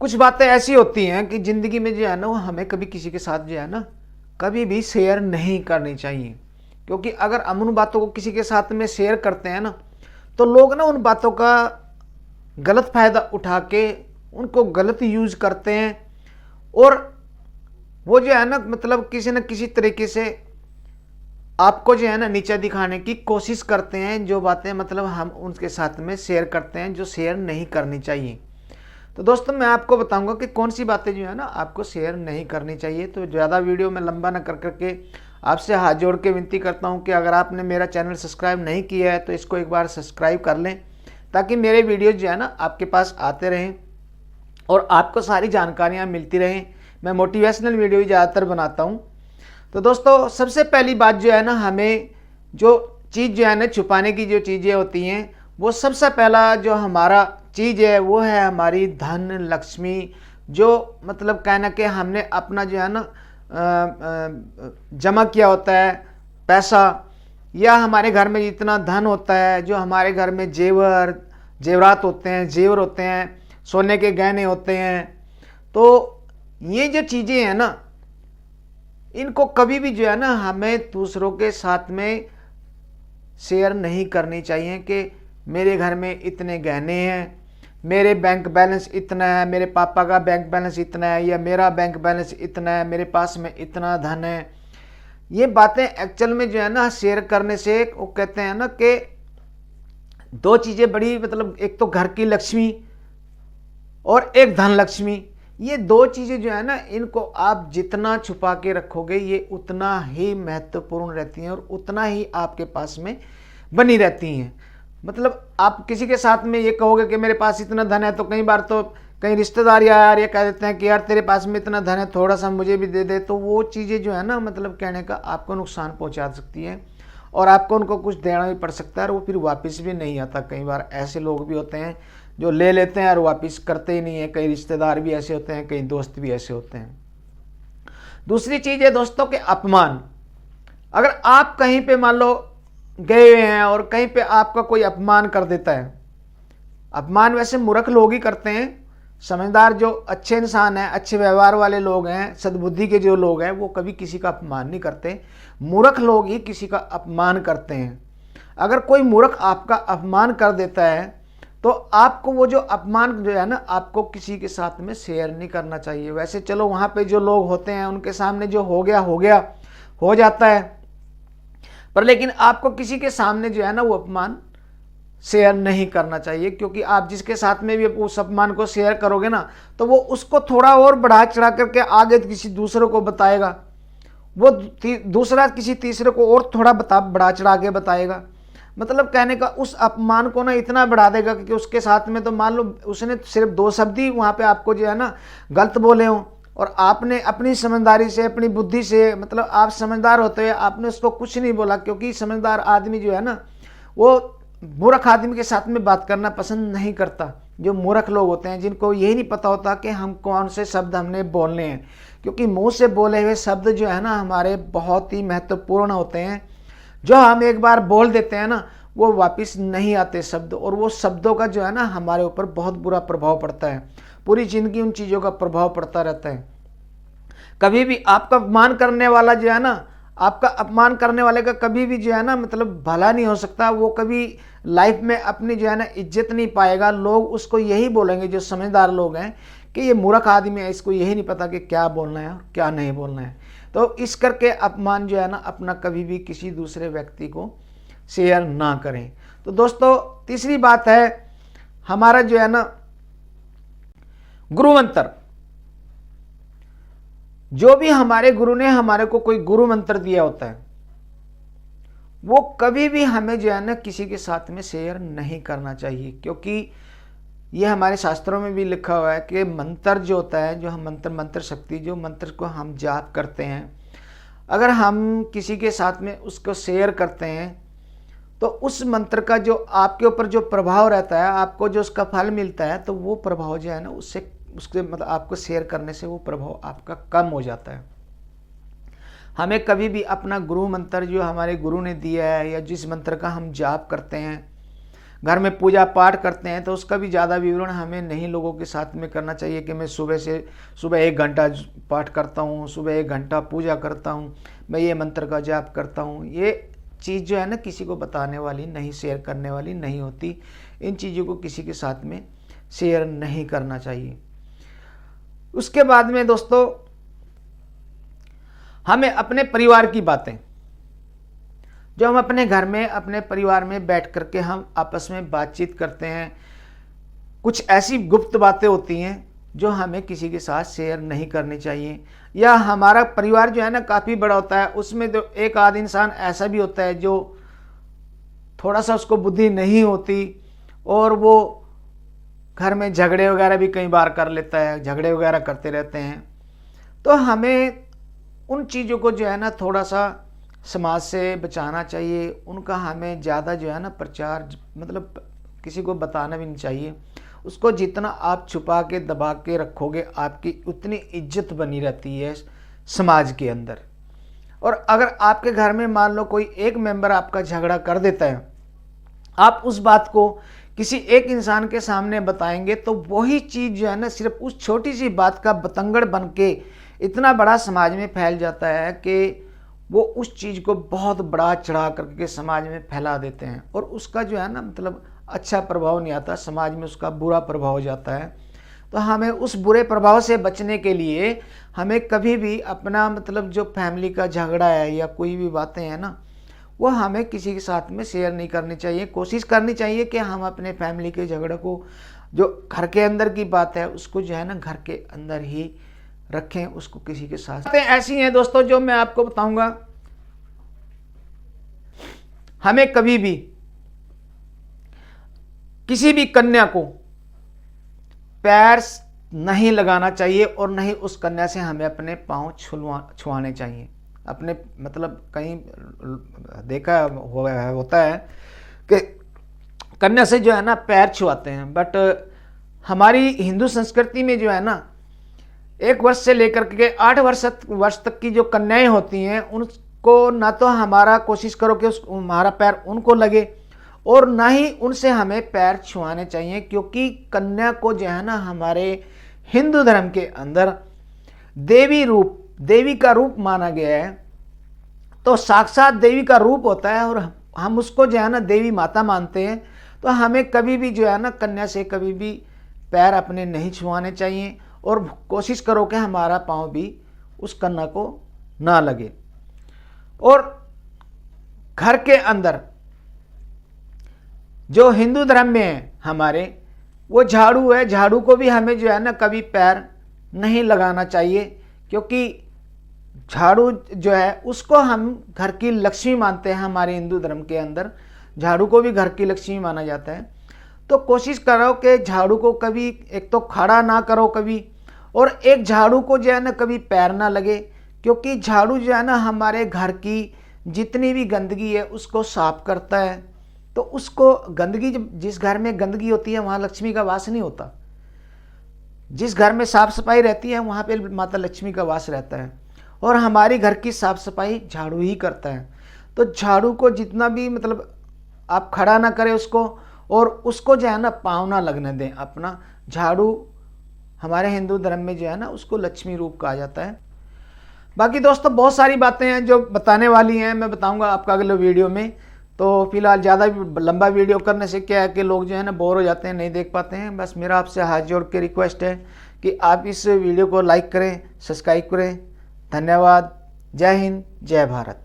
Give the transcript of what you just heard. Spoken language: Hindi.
कुछ बातें ऐसी होती हैं कि ज़िंदगी में जो है ना वो हमें कभी किसी के साथ जो है ना कभी भी शेयर नहीं करनी चाहिए। क्योंकि अगर हम उन बातों को किसी के साथ में शेयर करते हैं ना तो लोग ना उन बातों का गलत फ़ायदा उठा के उनको गलत यूज़ करते हैं और वो जो है ना मतलब किसी न किसी तरीके से आपको जो है ना नीचा दिखाने की कोशिश करते हैं। जो बातें मतलब हम उनके साथ में शेयर करते हैं जो शेयर नहीं करनी चाहिए। तो दोस्तों मैं आपको बताऊंगा कि कौन सी बातें जो है ना आपको शेयर नहीं करनी चाहिए। तो ज़्यादा वीडियो में लंबा ना कर करके आपसे हाथ जोड़ के विनती करता हूं कि अगर आपने मेरा चैनल सब्सक्राइब नहीं किया है तो इसको एक बार सब्सक्राइब कर लें, ताकि मेरे वीडियो जो है ना आपके पास आते रहें और आपको सारी जानकारियाँ मिलती रहें। मैं मोटिवेशनल वीडियो ज़्यादातर बनाता हूँ। तो दोस्तों सबसे पहली बात जो है ना, हमें जो चीज़ जो है ना छुपाने की जो चीज़ें होती हैं, वो सबसे पहला जो हमारा चीज़ है वो है हमारी धन लक्ष्मी। जो मतलब कहना कि हमने अपना जो है ना जमा किया होता है पैसा, या हमारे घर में जितना धन होता है, जो हमारे घर में जेवरात होते हैं, जेवर होते हैं, सोने के गहने होते हैं। तो ये जो चीज़ें हैं ना इनको कभी भी जो है ना हमें दूसरों के साथ में शेयर नहीं करनी चाहिए कि मेरे घर में इतने गहने हैं, मेरे बैंक बैलेंस इतना है, मेरे पापा का बैंक बैलेंस इतना है, या मेरा बैंक बैलेंस इतना है, मेरे पास में इतना धन है। ये बातें एक्चुअल में जो है ना शेयर करने से वो कहते हैं ना कि दो चीज़ें बड़ी मतलब, एक तो घर की लक्ष्मी और एक धन लक्ष्मी। ये दो चीज़ें जो है ना इनको आप जितना छुपा के रखोगे ये उतना ही महत्वपूर्ण रहती हैं और उतना ही आपके पास में बनी रहती हैं। मतलब आप किसी के साथ में ये कहोगे कि मेरे पास इतना धन है, तो कई बार तो कई रिश्तेदार यार ये कह देते हैं कि यार तेरे पास में इतना धन है, थोड़ा सा मुझे भी दे दे। तो वो चीज़ें जो है ना मतलब कहने का आपको नुकसान पहुंचा सकती हैं और आपको उनको कुछ देना भी पड़ सकता है और वो फिर वापस भी नहीं आता। कई बार ऐसे लोग भी होते हैं जो ले लेते हैं और वापस करते ही नहीं है। कई रिश्तेदार भी ऐसे होते हैं, कई दोस्त भी ऐसे होते हैं। दूसरी चीज़ है दोस्तों के अपमान। अगर आप कहीं पे मान लो गए हुए हैं और कहीं पे आपका कोई अपमान कर देता है, अपमान वैसे मूर्ख लोग ही करते हैं। समझदार जो अच्छे इंसान हैं, अच्छे व्यवहार वाले लोग हैं, सद्बुद्धि के जो लोग हैं वो कभी किसी का अपमान नहीं करते। मूर्ख लोग ही किसी का अपमान करते हैं। अगर कोई मूर्ख आपका अपमान कर देता है तो आपको वो जो अपमान जो है ना आपको किसी के साथ में शेयर नहीं करना चाहिए। वैसे चलो वहाँ पे जो लोग होते हैं उनके सामने जो हो गया हो जाता है, पर लेकिन आपको किसी के सामने जो है ना वो अपमान शेयर नहीं करना चाहिए। क्योंकि आप जिसके साथ में भी उस अपमान को शेयर करोगे ना तो वो उसको थोड़ा और बढ़ा चढ़ा करके आगे किसी दूसरे को बताएगा, वो दूसरा किसी तीसरे को और थोड़ा बढ़ा चढ़ा के बताएगा। मतलब कहने का उस अपमान को ना इतना बढ़ा देगा कि उसके साथ में तो मान लो उसने सिर्फ दो शब्द ही वहाँ पे आपको जो है ना गलत बोले हों और आपने अपनी समझदारी से, अपनी बुद्धि से, मतलब आप समझदार होते हुए आपने उसको कुछ नहीं बोला। क्योंकि समझदार आदमी जो है ना वो मूर्ख आदमी के साथ में बात करना पसंद नहीं करता। जो मूर्ख लोग होते हैं जिनको यही नहीं पता होता कि हम कौन से शब्द हमने बोलने हैं। क्योंकि मुंह से बोले हुए शब्द जो है ना हमारे बहुत ही महत्वपूर्ण होते हैं। जो हम एक बार बोल देते हैं ना वो वापस नहीं आते शब्द, और वो शब्दों का जो है ना हमारे ऊपर बहुत बुरा प्रभाव पड़ता है। पूरी जिंदगी उन चीज़ों का प्रभाव पड़ता रहता है। कभी भी आपका अपमान करने वाला जो है ना, आपका अपमान करने वाले का कभी भी जो है ना मतलब भला नहीं हो सकता। वो कभी लाइफ में अपनी जो है ना इज्जत नहीं पाएगा। लोग उसको यही बोलेंगे, जो समझदार लोग हैं, कि ये मूर्ख आदमी है, इसको यही नहीं पता कि क्या बोलना है और क्या नहीं बोलना है। तो इस करके अपमान जो है ना अपना कभी भी किसी दूसरे व्यक्ति को शेयर ना करें। तो दोस्तों तीसरी बात है हमारा जो है ना गुरु मंत्र। जो भी हमारे गुरु ने हमारे को कोई गुरु मंत्र दिया होता है वो कभी भी हमें जो है ना किसी के साथ में शेयर नहीं करना चाहिए। क्योंकि ये हमारे शास्त्रों में भी लिखा हुआ है कि मंत्र जो होता है, जो हम मंत्र शक्ति, जो मंत्र को हम जाप करते हैं, अगर हम किसी के साथ में उसको शेयर करते हैं तो उस मंत्र का जो आपके ऊपर जो प्रभाव रहता है, आपको जो उसका फल मिलता है, तो वो प्रभाव जो है ना उसके मतलब आपको शेयर करने से वो प्रभाव आपका कम हो जाता है। हमें कभी भी अपना गुरु मंत्र जो हमारे गुरु ने दिया है या जिस मंत्र का हम जाप करते हैं, घर में पूजा पाठ करते हैं तो उसका भी ज़्यादा विवरण हमें नहीं लोगों के साथ में करना चाहिए कि मैं सुबह 1 घंटा पाठ करता हूँ, सुबह 1 घंटा पूजा करता हूँ, मैं ये मंत्र का जाप करता हूँ। ये चीज़ जो है ना किसी को बताने वाली नहीं, शेयर करने वाली नहीं होती। इन चीज़ों को किसी के साथ में शेयर नहीं करना चाहिए। उसके बाद में दोस्तों हमें अपने परिवार की बातें, जो हम अपने घर में अपने परिवार में बैठ करके हम आपस में बातचीत करते हैं, कुछ ऐसी गुप्त बातें होती हैं जो हमें किसी के साथ शेयर नहीं करनी चाहिए। या हमारा परिवार जो है ना काफ़ी बड़ा होता है, उसमें तो एक आध इंसान ऐसा भी होता है जो थोड़ा सा उसको बुद्धि नहीं होती और वो घर में झगड़े वगैरह भी कई बार कर लेता है, झगड़े वगैरह करते रहते हैं। तो हमें उन चीज़ों को जो है ना थोड़ा सा समाज से बचाना चाहिए। उनका हमें ज़्यादा जो है ना प्रचार मतलब किसी को बताना भी नहीं चाहिए। उसको जितना आप छुपा के दबा के रखोगे आपकी उतनी इज्जत बनी रहती है समाज के अंदर। और अगर आपके घर में मान लो कोई एक मेंबर आपका झगड़ा कर देता है, आप उस बात को किसी एक इंसान के सामने बताएंगे तो वही चीज़ जो है ना सिर्फ उस छोटी सी बात का बतंगड़ बन के इतना बड़ा समाज में फैल जाता है कि वो उस चीज़ को बहुत बड़ा चढ़ा करके समाज में फैला देते हैं और उसका जो है ना मतलब अच्छा प्रभाव नहीं आता, समाज में उसका बुरा प्रभाव हो जाता है। तो हमें उस बुरे प्रभाव से बचने के लिए हमें कभी भी अपना मतलब जो फैमिली का झगड़ा है या कोई भी बातें हैं ना वो हमें किसी के साथ में शेयर नहीं करनी चाहिए। कोशिश करनी चाहिए कि हम अपने फैमिली के झगड़े को, जो घर के अंदर की बात है उसको जो है ना घर के अंदर ही रखें, उसको किसी के साथ। बातें ऐसी हैं दोस्तों जो मैं आपको बताऊंगा। हमें कभी भी किसी भी कन्या को पैर नहीं लगाना चाहिए और नहीं उस कन्या से हमें अपने पांव छुआने चाहिए। अपने मतलब कहीं देखा होता है कि कन्या से जो है ना पैर छुआते हैं, बट हमारी हिंदू संस्कृति में जो है ना 1 वर्ष से लेकर के 8 वर्ष तक की जो कन्याएं होती हैं उनको ना तो हमारा कोशिश करो कि हमारा पैर उनको लगे और ना ही उनसे हमें पैर छुआने चाहिए, क्योंकि कन्या को जो है ना हमारे हिंदू धर्म के अंदर देवी का रूप माना गया है। तो साक्षात देवी का रूप होता है और हम उसको जो है ना देवी माता मानते हैं। तो हमें कभी भी जो है ना कन्या से कभी भी पैर अपने नहीं छुआने चाहिए और कोशिश करो कि हमारा पाँव भी उस कन्या को ना लगे। और घर के अंदर जो हिंदू धर्म में है हमारे, वो झाड़ू है, झाड़ू को भी हमें जो है ना कभी पैर नहीं लगाना चाहिए, क्योंकि झाड़ू जो है उसको हम घर की लक्ष्मी मानते हैं। हमारे हिंदू धर्म के अंदर झाड़ू को भी घर की लक्ष्मी माना जाता है। तो कोशिश करो कि झाड़ू को कभी एक तो खड़ा ना करो कभी, और एक झाड़ू को जो है ना कभी पैर ना लगे, क्योंकि झाड़ू जो है ना हमारे घर की जितनी भी गंदगी है उसको साफ करता है। तो उसको गंदगी, जिस घर में गंदगी होती है वहाँ लक्ष्मी का वास नहीं होता। जिस घर में साफ सफाई रहती है वहाँ पे माता लक्ष्मी का वास रहता है। और हमारी घर की साफ सफाई झाड़ू ही करता है। तो झाड़ू को जितना भी मतलब आप खड़ा ना करें उसको, और उसको जो है ना पाँव ना लगने दें अपना। झाड़ू हमारे हिंदू धर्म में जो है ना उसको लक्ष्मी रूप कहा जाता है। बाकी दोस्तों बहुत सारी बातें हैं जो बताने वाली हैं, मैं बताऊंगा आपका अगले वीडियो में। तो फिलहाल ज़्यादा लंबा वीडियो करने से क्या है कि लोग जो है ना बोर हो जाते हैं, नहीं देख पाते हैं। बस मेरा आपसे हाथ जोड़ के रिक्वेस्ट है कि आप इस वीडियो को लाइक करें, सब्सक्राइब करें। धन्यवाद। जय हिंद, जय भारत।